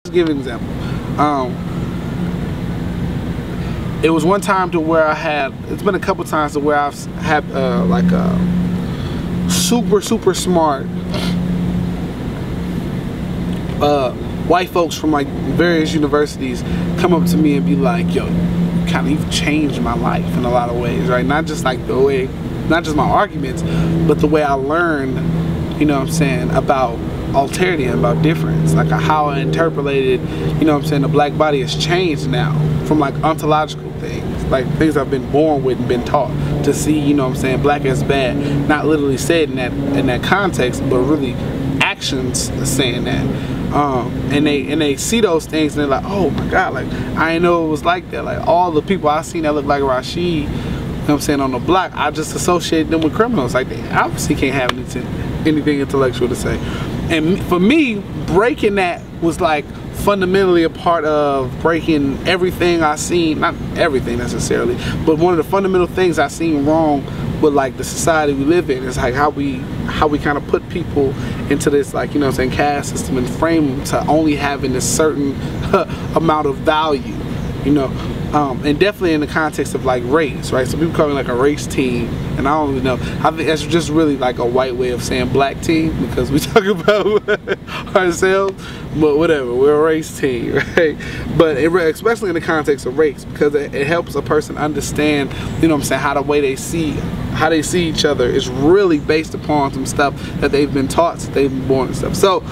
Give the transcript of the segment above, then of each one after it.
give you an example. It was one time to where I had, it's been a couple times to where I've had like a super smart white folks from like various universities come up to me and be like, yo, you've changed my life in a lot of ways, right? Not just like the way, not just my arguments, but the way I learned, you know what I'm saying, about alterity and about difference, like how I interpreted, you know what I'm saying, the black body has changed now from like ontological things, like things I've been born with and been taught to see, you know what I'm saying, black as bad, not literally said in that context, but really actions saying that. And they see those things and they're like, oh my God, like I didn't know it was like that. Like all the people I seen that look like Rashid, you know what I'm saying, on the block, I just associate them with criminals. Like they obviously can't have anything intellectual to say. And for me, breaking that was like fundamentally a part of breaking everything I seen, not everything necessarily, but one of the fundamental things I seen wrong with like the society we live in is like how we kind of put people into this, like, you know what I'm saying, caste system and frame them to only having a certain amount of value, you know. And definitely in the context of like race, right? So people call me like a race team, and I don't even know. I think that's just really like a white way of saying black team, because we talk about ourselves, but whatever, we're a race team, right? But especially in the context of race, because it helps a person understand, you know what I'm saying, how the way they see, how they see each other is really based upon some stuff that they've been taught since they've been born and stuff. So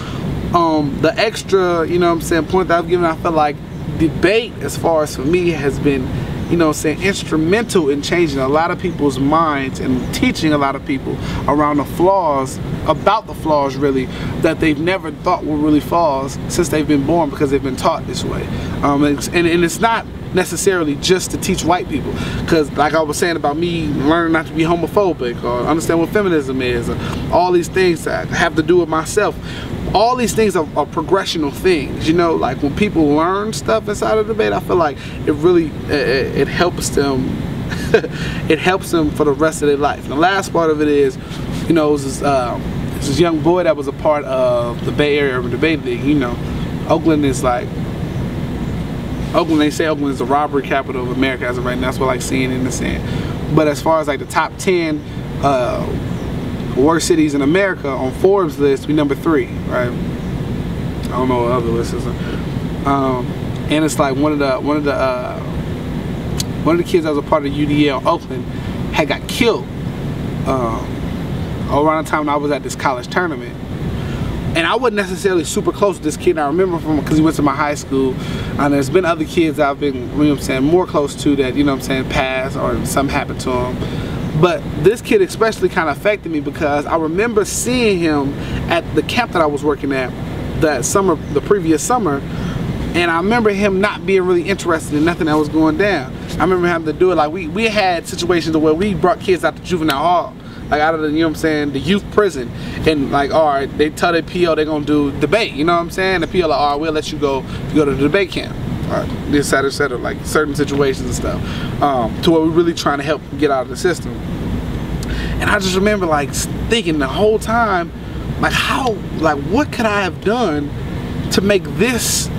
the extra, you know what I'm saying, point that I've given, I feel like debate, as far as for me, has been, you know, saying instrumental in changing a lot of people's minds and teaching a lot of people around the flaws, about the flaws really, that they've never thought were really flaws since they've been born, because they've been taught this way. And it's not necessarily just to teach white people, because like I was saying about me learning not to be homophobic or understand what feminism is, or all these things that have to do with myself. All these things are progressional things, you know. Like when people learn stuff inside of the debate, I feel like it really it helps them it helps them for the rest of their life. And the last part of it is, you know, it was this young boy that was a part of the Bay Area Urban Debate League. You know, Oakland is like, they say Oakland is the robbery capital of America as of right now. That's what I like seeing in the sand. But as far as like the top 10 worst cities in America on Forbes list, we number 3, right? I don't know what other list is. And it's like one of the kids that was a part of UDL Oakland had got killed around the time when I was at this college tournament. And I wasn't necessarily super close to this kid. I remember from, because he went to my high school, and there's been other kids I've been, you know what I'm saying, more close to that, you know what I'm saying, passed or something happened to him. But this kid especially kind of affected me, because I remember seeing him at the camp that I was working at that summer, the previous summer, and I remember him not being really interested in nothing that was going down. I remember having to do it, like we had situations where we brought kids out to juvenile hall, like out of the, you know what I'm saying, the youth prison, and like, all right, they tell their PO they're gonna do debate, you know what I'm saying? The PO like, all right, we'll let you go to the debate camp. This, that, etc., like certain situations and stuff, to where we're really trying to help get out of the system. And I just remember like thinking the whole time, like how, like what could I have done to make this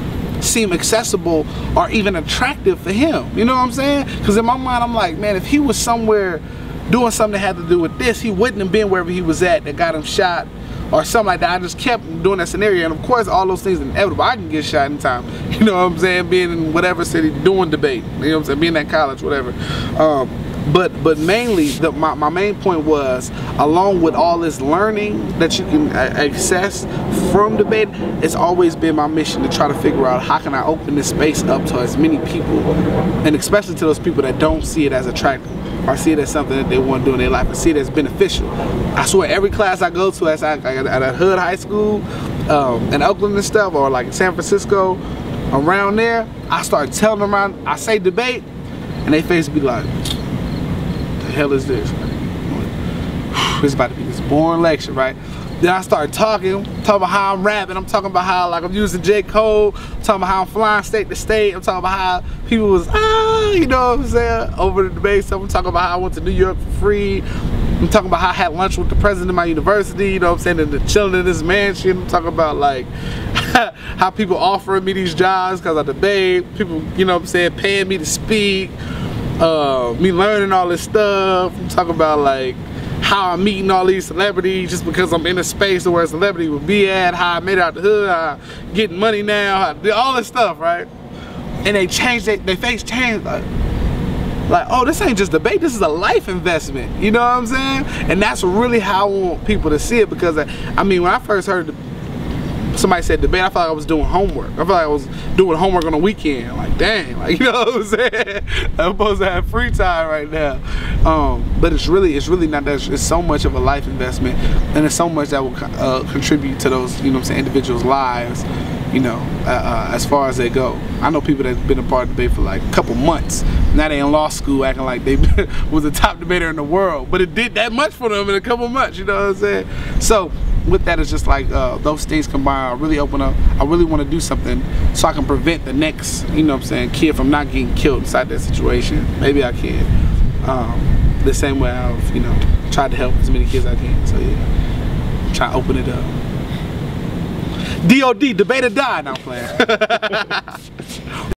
seem accessible or even attractive for him? You know what I'm saying? Because in my mind I'm like, man, if he was somewhere doing something that had to do with this, he wouldn't have been wherever he was at that got him shot or something like that. I just kept doing that scenario, and of course all those things are inevitable. I can get shot anytime, you know what I'm saying, being in whatever city doing debate, you know what I'm saying, being at college, whatever. But mainly my main point was, along with all this learning that you can access from debate, it's always been my mission to try to figure out how can I open this space up to as many people, and especially to those people that don't see it as attractive or see it as something that they want to do in their life, and see it as beneficial. I swear every class I go to at a hood high school in Oakland and stuff, or like in San Francisco, around there, I start telling them around, I say debate, and they face be like, the hell is this? It's about to be this boring lecture, right? Then I start talking about how I'm rapping. I'm talking about how like I'm using J. Cole. I'm talking about how I'm flying state to state. I'm talking about how people was, you know what I'm saying, over the debate stuff. I'm talking about how I went to New York for free. I'm talking about how I had lunch with the president of my university, you know what I'm saying, and chilling in this mansion. I'm talking about like how people offering me these jobs because I debate, people, you know what I'm saying, paying me to speak, me learning all this stuff. I'm talking about like how I'm meeting all these celebrities just because I'm in a space where a celebrity would be at, how I made it out the hood, how I'm getting money now, all this stuff, right? And they changed, their face changed, like, oh, this ain't just debate, this is a life investment, you know what I'm saying? And that's really how I want people to see it, because I mean, when I first heard somebody said debate, I felt like I was doing homework. I felt like I was doing homework on the weekend. Like, dang, like, you know what I'm saying? I'm supposed to have free time right now. But it's really not that. It's so much of a life investment, and it's so much that will contribute to those, you know what I'm saying, individuals' lives, you know, as far as they go. I know people that's been a part of debate for like a couple months. Now they in law school acting like they was the top debater in the world, but it did that much for them in a couple months, you know what I'm saying? So with that, it's just like those things combined, I really open up. I really want to do something so I can prevent the next, you know what I'm saying, kid from not getting killed inside that situation. Maybe I can. The same way I've, you know, tried to help as many kids as I can. So yeah, try to open it up. DOD, debate or die. Now I'm playing.